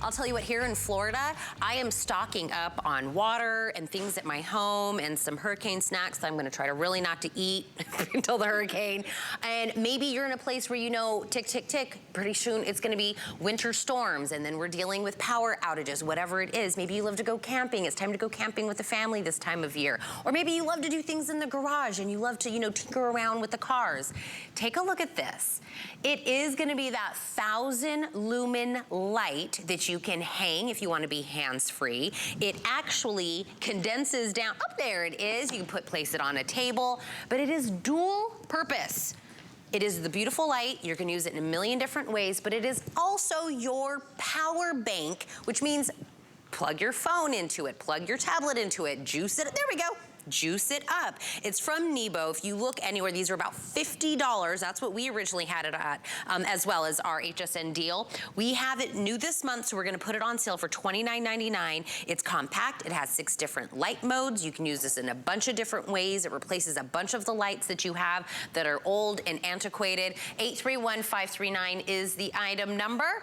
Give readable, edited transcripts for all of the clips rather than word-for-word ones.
I'll tell you what, here in Florida, I am stocking up on water and things at my home and some hurricane snacks that I'm gonna try to really not to eat until the hurricane. And maybe you're in a place where you know, tick, tick, tick, pretty soon it's gonna be winter storms and then we're dealing with power outages, whatever it is. Maybe you love to go camping. It's time to go camping with the family this time of year. Or maybe you love to do things in the garage and you love to, you know, tinker around with the cars. Take a look at this. It is gonna be that 1000 lumen light that you can hang if you wanna be hands-free. It actually condenses down, oh, there it is. You can place it on a table, but it is dual purpose. It is the beautiful light. You're gonna use it in a million different ways, but it is also your power bank, which means plug your phone into it, plug your tablet into it, juice it, there we go. Juice it up. It's from Nebo. If you look anywhere, these are about $50. That's what we originally had it at, as well as our HSN deal. We have it new this month, so we're gonna put it on sale for $29.99. It's compact. It has 6 different light modes. You can use this in a bunch of different ways. It replaces a bunch of the lights that you have that are old and antiquated. 831539 is the item number.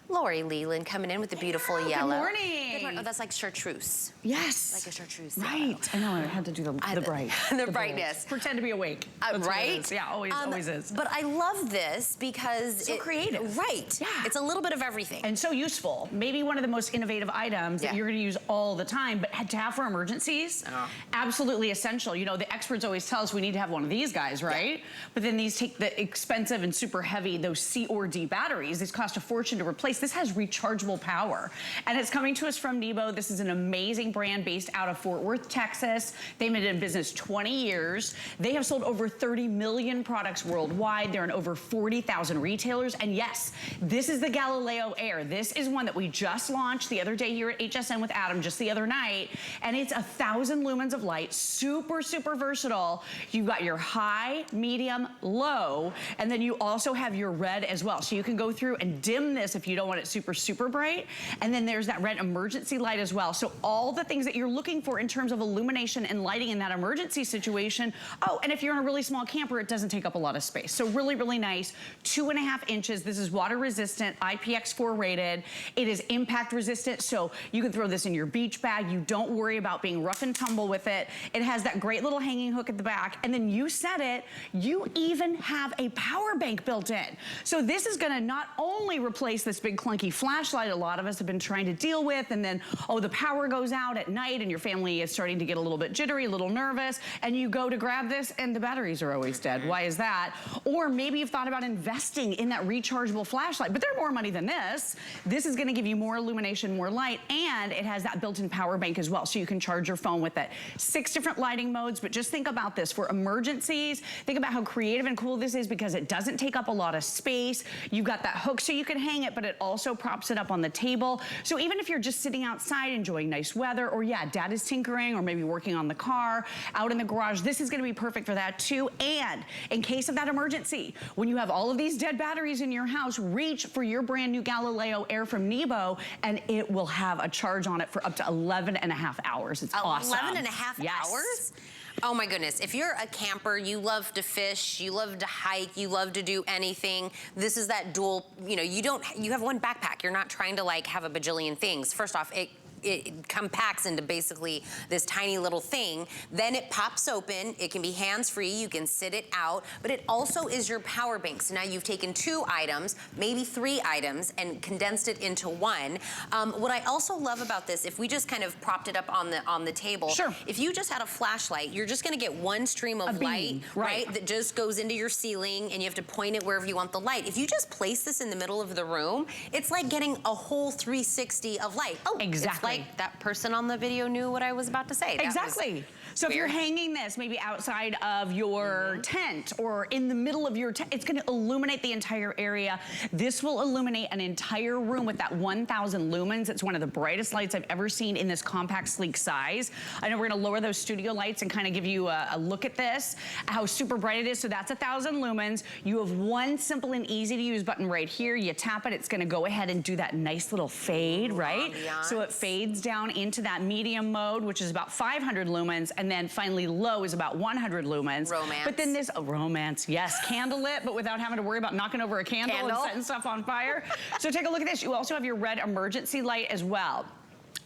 Lori Leland coming in with the beautiful yellow. Good morning. Good morning. Oh, that's like chartreuse. Yes. Like a chartreuse. Right. Yellow. I know, I had to do the bright. the brightness. Pretend to be awake. Right? Yeah, always is. But I love this because so creative. Right. Yeah. It's a little bit of everything. And so useful. Maybe one of the most innovative items that you're gonna use all the time, but to have for emergencies, absolutely essential. You know, the experts always tell us we need to have one of these guys, right? Yeah. But then these take the expensive and super heavy, those C or D batteries. These cost a fortune to replace. This has rechargeable power. And it's coming to us from Nebo. This is an amazing brand based out of Fort Worth, Texas. They've been in business 20 years. They have sold over 30 million products worldwide. They're in over 40,000 retailers. And yes, this is the Galileo Air. This is one that we just launched the other day here at HSN with Adam, just the other night. And it's 1000 lumens of light, super, super versatile. You've got your high, medium, low, and then you also have your red as well. So you can go through and dim this if you don't want it super, super bright. And then there's that red emergency light as well. So all the things that you're looking for in terms of illumination and lighting in that emergency situation. Oh, and if you're in a really small camper, it doesn't take up a lot of space. So really, really nice. 2.5 inches. This is water resistant, IPX4 rated. It is impact resistant, so you can throw this in your beach bag. You don't worry about being rough and tumble with it. It has that great little hanging hook at the back. And then you said it, you even have a power bank built in. So this is gonna not only replace this big clunky flashlight a lot of us have been trying to deal with, and then, oh, the power goes out at night and your family is starting to get a little bit jittery, a little nervous, and you go to grab this and the batteries are always dead. Why is that? Or maybe you've thought about investing in that rechargeable flashlight, but they're more money than this. This is gonna give you more illumination, more light, and it has that built-in power bank as well, so you can charge your phone with it. 6 different lighting modes, but just think about this. For emergencies, think about how creative and cool this is because it doesn't take up a lot of space. You've got that hook so you can hang it, but it also props it up on the table. So even if you're just sitting outside enjoying nice weather, or yeah, dad is tinkering or maybe working on the car, out in the garage, this is gonna be perfect for that too. And in case of that emergency, when you have all of these dead batteries in your house, reach for your brand new Galileo Air from Nebo, and it will have a charge on it for up to 11.5 hours. It's awesome. 11.5 hours? Oh my goodness, if you're a camper, you love to fish, you love to hike, you love to do anything, this is that dual, you know, you have one backpack. You're not trying to like have a bajillion things. First off, it compacts into basically this tiny little thing. Then it pops open. It can be hands-free. You can sit it out, but it also is your power bank. So now you've taken 2 items, maybe 3 items, and condensed it into one. What I also love about this, if we just kind of propped it up on the table, sure. If you just had a flashlight, you're just gonna get one stream of light, right, that just goes into your ceiling, and you have to point it wherever you want the light. If you just place this in the middle of the room, it's like getting a whole 360 of light. Oh, exactly. It's like that person on the video knew what I was about to say. Exactly. So if you're hanging this maybe outside of your tent or in the middle of your tent, it's gonna illuminate the entire area. This will illuminate an entire room with that 1000 lumens. It's one of the brightest lights I've ever seen in this compact, sleek size. I know we're gonna lower those studio lights and kind of give you a look at this, how super bright it is. So that's 1000 lumens. You have one simple and easy to use button right here. You tap it, it's gonna go ahead and do that nice little fade, right? So it fades down into that medium mode, which is about 500 lumens, and and then finally low is about 100 lumens. Romance. But then this, romance, yes, candlelit, but without having to worry about knocking over a candle and setting stuff on fire. So take a look at this. You also have your red emergency light as well.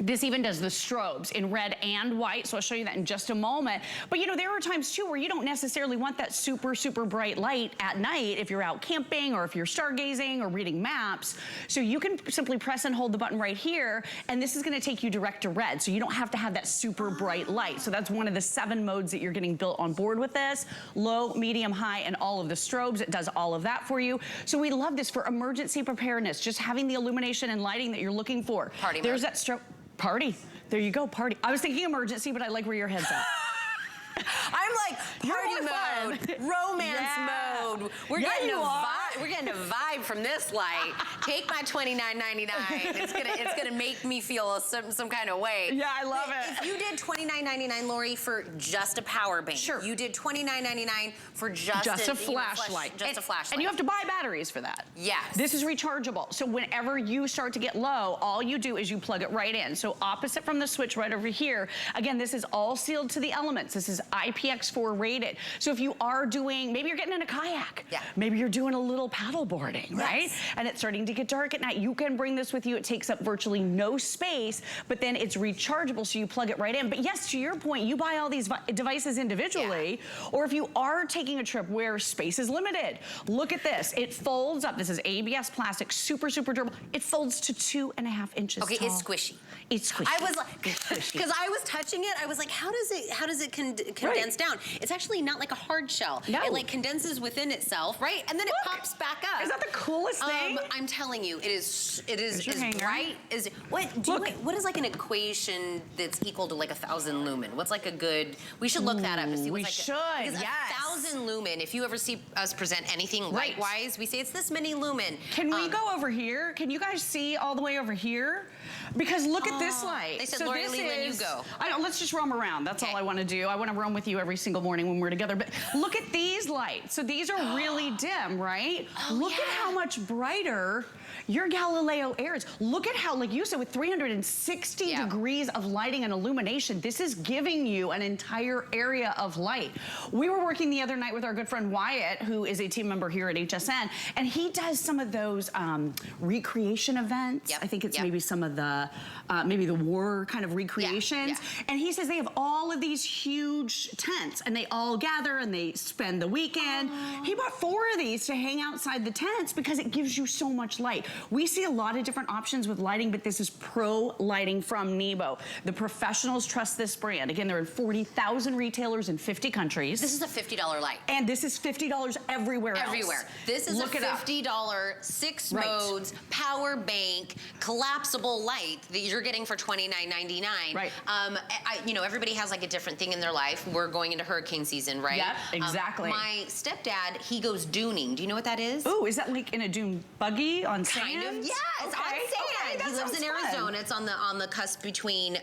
This even does the strobes in red and white, so I'll show you that in just a moment. But you know, there are times too where you don't necessarily want that super, super bright light at night if you're out camping or if you're stargazing or reading maps. So you can simply press and hold the button right here, and this is gonna take you direct to red, so you don't have to have that super bright light. So that's one of the 7 modes that you're getting built on board with this. Low, medium, high, and all of the strobes. It does all of that for you. So we love this for emergency preparedness, just having the illumination and lighting that you're looking for. Party There's mode. that strobe. Party. There you go, party. I was thinking emergency, but I like where your head's at. I'm like, party mode, romance mode. We're getting a vibe. We're getting a vibe from this light. Take my $29.99. It's gonna make me feel some kind of way. Yeah, I love it. If you did $29.99, Lori, for just a power bank. Sure. You did $29.99 for just a flashlight. Just a flashlight. And you have to buy batteries for that. Yes. This is rechargeable. So whenever you start to get low, all you do is you plug it right in. So opposite from the switch right over here, again, this is all sealed to the elements. This is IPX4 rated. So if you are doing, maybe you're getting in a kayak. Yeah. Maybe you're doing a little paddle boarding, right? Yes. And it's starting to get dark at night. You can bring this with you. It takes up virtually no space, but then it's rechargeable, so you plug it right in. But yes, to your point, you buy all these devices individually, or if you are taking a trip where space is limited, look at this. It folds up. This is ABS plastic, super, super durable. It folds to 2.5 inches Okay, tall. it's squishy. It's squishy. I was like, because I was touching it, I was like, how does it condense down? It's actually not like a hard shell. No. It like condenses within itself, right? And then it pops back up. Is that the coolest thing? I'm telling you, it is as hanger. bright as what is like an equation that's equal to like 1000 lumen? What's like a good? We should look that up to see what's we like should, because yes. 1000 lumen. If you ever see us present anything light-wise, we say it's this many lumen. Can we go over here? Can you guys see all the way over here? Because look at this light. They said, Lori Lee, when you go. I don't, let's just roam around. That's all I want to do. I want to roam with you every single morning when we're together. But look at these lights. So these are really dim, right? Look at how much brighter your Galileo Air is. Look at how, like you said, with 360 degrees of lighting and illumination, this is giving you an entire area of light. We were working the other night with our good friend Wyatt, who is a team member here at HSN, and he does some of those recreation events. I think it's maybe some of the, maybe the war kind of recreations. And he says they have all of these huge tents, and they all gather and they spend the weekend. He bought 4 of these to hang outside the tents because it gives you so much light. We see a lot of different options with lighting, but this is pro lighting from Nebo. The professionals trust this brand. Again, they're in 40,000 retailers in 50 countries. This is a $50 light. And this is $50 everywhere else. Everywhere. This is a $50 6 modes power bank collapsible light that you're getting for $29.99. Right. You know, everybody has like a different thing in their life. We're going into hurricane season, right? Yep, exactly. My stepdad, he goes dooning. Do you know what that is? Ooh, is that like in a dune buggy on sand? Kind of, yes, on sand. He lives in Arizona. It's on the cusp between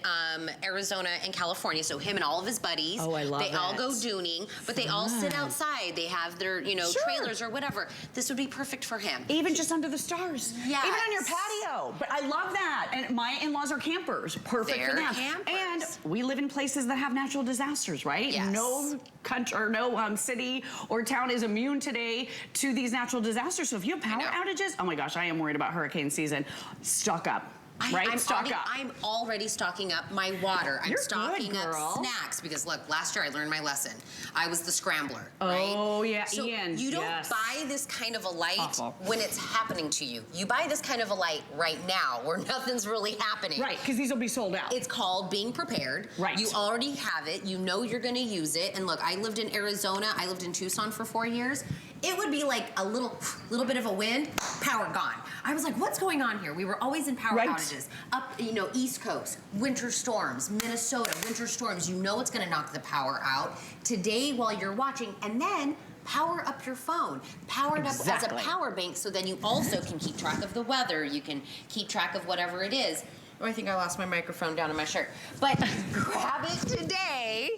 Arizona and California. So him and all of his buddies, they all go dooning, but they all sit outside. They have their, you know, trailers or whatever. This would be perfect for him. Even just under the stars. Yes. Even on your patio. But I love that. And my in-laws are campers. Perfect for them. Campers. And we live in places that have natural disasters, right? Yes. No country or no city or town is immune today to these natural disasters. So if you have power outages, oh my gosh, I am worried about hurricane season. Stock up. Stock up. I'm already stocking up my water. I'm stocking up snacks because look, last year I learned my lesson. I was the scrambler, right? Oh yeah, so Ian. You don't buy this kind of a light when it's happening to you. You buy this kind of a light right now where nothing's really happening. Right, because these will be sold out. It's called being prepared. Right. You already have it. You know you're gonna use it. And look, I lived in Arizona. I lived in Tucson for 4 years. It would be like a little bit of a wind, power gone. I was like, what's going on here? We were always in power outages. Up, you know, East Coast, winter storms, Minnesota, winter storms. You know it's gonna knock the power out. Today, while you're watching, and then power up your phone. Power it up as a power bank so then you also can keep track of the weather. You can keep track of whatever it is. Oh, I think I lost my microphone down in my shirt. But grab it today.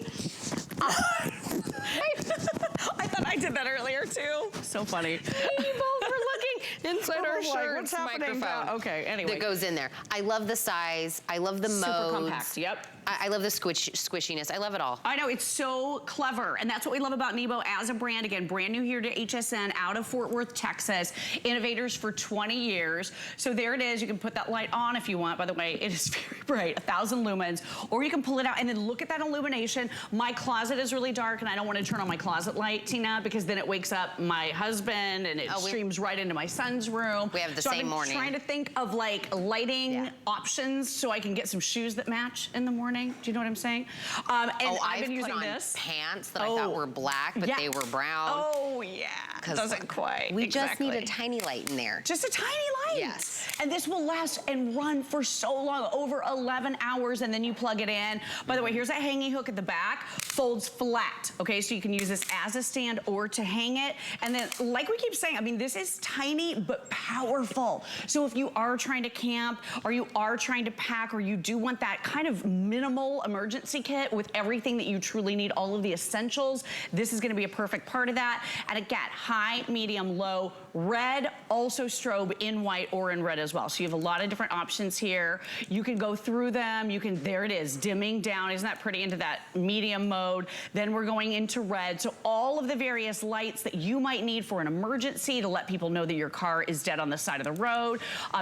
I thought I did that earlier too. So funny. We both were looking inside our shirts. What's happening? Microphone. Okay, anyway. That goes in there. I love the size. I love the modes. Super compact. Yep. I love the squishiness. I love it all. I know, it's so clever. And that's what we love about Nebo as a brand. Again, brand new here to HSN out of Fort Worth, Texas. Innovators for 20 years. So there it is. You can put that light on if you want. By the way, it is very bright, 1000 lumens. Or you can pull it out and then look at that illumination. My closet is really dark and I don't want to turn on my closet light, Tina, because then it wakes up my husband and it streams right into my son's room. We have the same morning. I'm trying to think of like lighting options so I can get some shoes that match in the morning. Do you know what I'm saying? And I've been using this. Pants that I thought were black, but they were brown. Oh yeah, doesn't quite. We just need a tiny light in there. Just a tiny light. Yes. And this will last and run for so long, over 11 hours, and then you plug it in. By the way, here's a hanging hook at the back, folds flat, okay? So you can use this as a stand or to hang it. And then, like we keep saying, I mean, this is tiny but powerful. So if you are trying to camp, or you are trying to pack, or you do want that kind of minimal emergency kit with everything that you truly need, all of the essentials, this is gonna be a perfect part of that. And again, high, medium, low, red, also strobe in white or in red as well. So you have a lot of different options here. You can go through them. You can, there it is, dimming down. Isn't that pretty, into that medium mode? Then we're going into red. So all of the various lights that you might need for an emergency to let people know that your car is dead on the side of the road,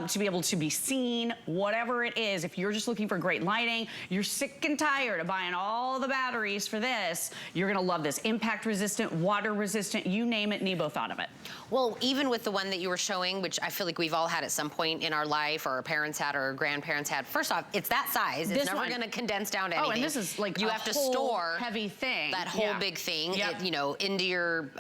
to be able to be seen, whatever it is. If you're just looking for great lighting, you're sick and tired of buying all the batteries for this, you're gonna love this. Impact resistant, water resistant, you name it, Nebo thought of it. Well, even with the one that you were showing, which I feel like we've all had at some point in our life, or our parents had, or our grandparents had. First off, it's that size. It's never going to condense down to anything. Oh, and this is like you have to store heavy thing. That whole big thing, you know, into your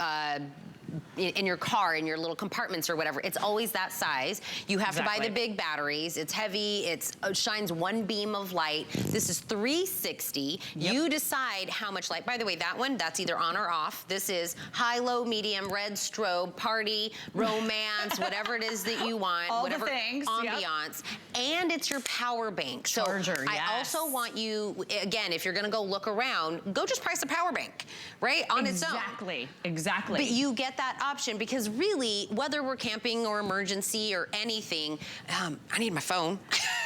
in your car, in your little compartments or whatever. It's always that size. You have to buy the big batteries. It's heavy. It shines one beam of light. This is 360. You decide how much light. By the way, that one, that's either on or off. This is high, low, medium, red, strobe, party, romance, whatever it is that you want. All whatever the things. ambiance. And it's your power bank. Charger, so I also want you, again, if you're gonna go look around, go just price a power bank, right? On its own. Exactly. But you get that option, because really, whether we're camping or emergency or anything, I need my phone.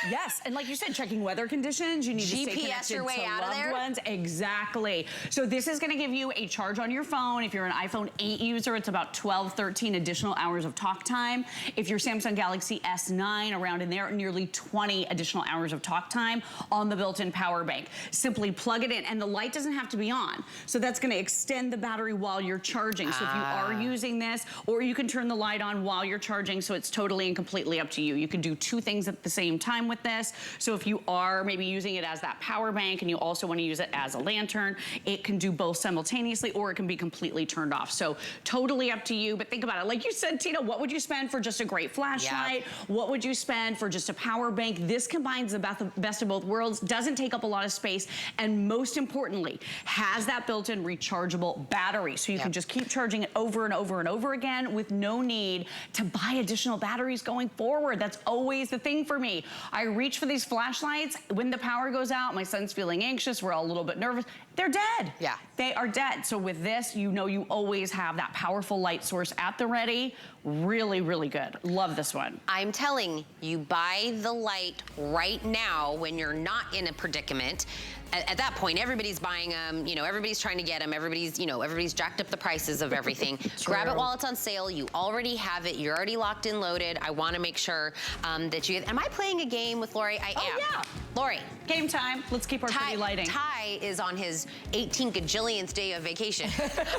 Yes, and like you said, checking weather conditions, you need to stay connected your way to out loved of there. ones. Exactly. So this is gonna give you a charge on your phone. If you're an iPhone 8 user, it's about 12, 13 additional hours of talk time. If you're Samsung Galaxy S9, around in there, nearly 20 additional hours of talk time on the built-in power bank. Simply plug it in, and the light doesn't have to be on. So that's gonna extend the battery while you're charging. So if you are using this, or you can turn the light on while you're charging, so it's totally and completely up to you. You can do two things at the same time with this. So if you are maybe using it as that power bank and you also want to use it as a lantern, it can do both simultaneously, or it can be completely turned off. So totally up to you, but think about it. Like you said, Tina, what would you spend for just a great flashlight? What would you spend for just a power bank? This combines the best of both worlds, doesn't take up a lot of space, and most importantly, has that built-in rechargeable battery. So you can just keep charging it over and over and over again with no need to buy additional batteries going forward. That's always the thing for me. I reach for these flashlights. When the power goes out, my son's feeling anxious, we're all a little bit nervous. They're dead. Yeah. They are dead. So with this, you know you always have that powerful light source at the ready. Really, really good. Love this one. I'm telling you, buy the light right now when you're not in a predicament. At that point, everybody's buying them, you know, everybody's trying to get them, everybody's, you know, everybody's jacked up the prices of everything. Grab it while it's on sale. You already have it. You're already locked in, loaded. I want to make sure that you, am I playing a game with Lori? I am. Yeah. Lori. Game time. Let's keep our pretty lighting. Ty is on his 18 gajillionth day of vacation.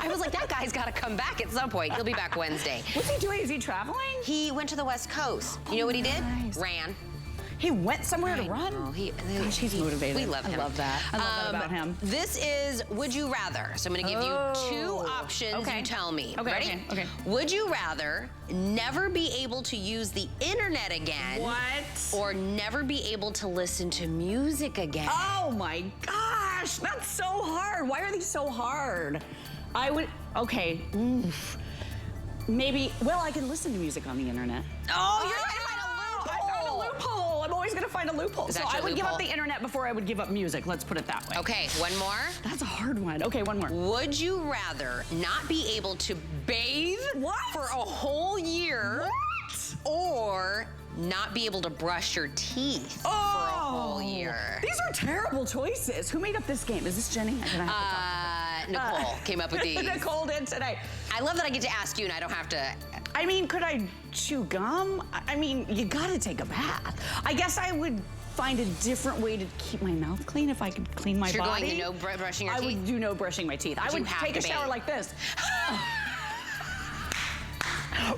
I was like, that guy's got to come back at some point. He'll be back Wednesday. What's he doing? Is he traveling? He went to the West Coast. You know what he did? Nice. Ran. He went somewhere to run? Gosh, he's motivated. We love him. I love that. I love that about him. This is Would You Rather. So I'm going to give you two options. You tell me. Ready? Okay. Would you rather never be able to use the internet again? What? Or never be able to listen to music again? Oh my gosh, that's so hard. Why are these so hard? I would, okay. Maybe, well, I can listen to music on the internet. Oh, you're trying to find a loophole. I found a loophole. I'm always gonna find a loophole. Is so that I your would give loophole? up the internet before I would give up music. Let's put it that way. Okay, one more. That's a hard one. Okay, one more. Would you rather not be able to bathe for a whole year? What? Or not be able to brush your teeth for a whole year. These are terrible choices. Who made up this game? Is this Jenny? Nicole came up with these. Nicole did today. I love that I get to ask you and I don't have to. I mean, could I chew gum? I mean, you gotta take a bath. I guess I would find a different way to keep my mouth clean if I could clean my body. You're going to no brushing your teeth? I would do no brushing my teeth. I would take a shower like this.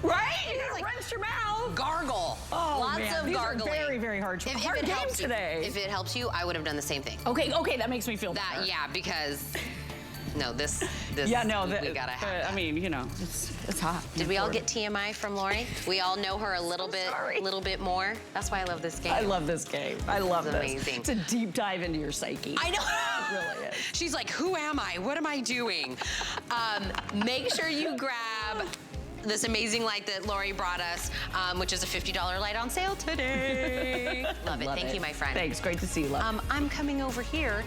Right? You gotta rinse your mouth. Gargle. Oh, Lots man. of These gargling. Are very, very hard. Hard game today. If it helps you, I would have done the same thing. Okay, that makes me feel better. Yeah, because no, this. Yeah, no, we gotta have that. I mean, you know, it's hot. Did we all get TMI from Lori? We all know her a little bit more. That's why I love this game. I love this game. I love this. Amazing. It's a deep dive into your psyche. I know. It really is. She's like, who am I? What am I doing? Make sure you grab this amazing light that Lori brought us, which is a $50 light on sale today. Love it. Thank you, my friend. Thanks. Great to see you, love. I'm coming over here.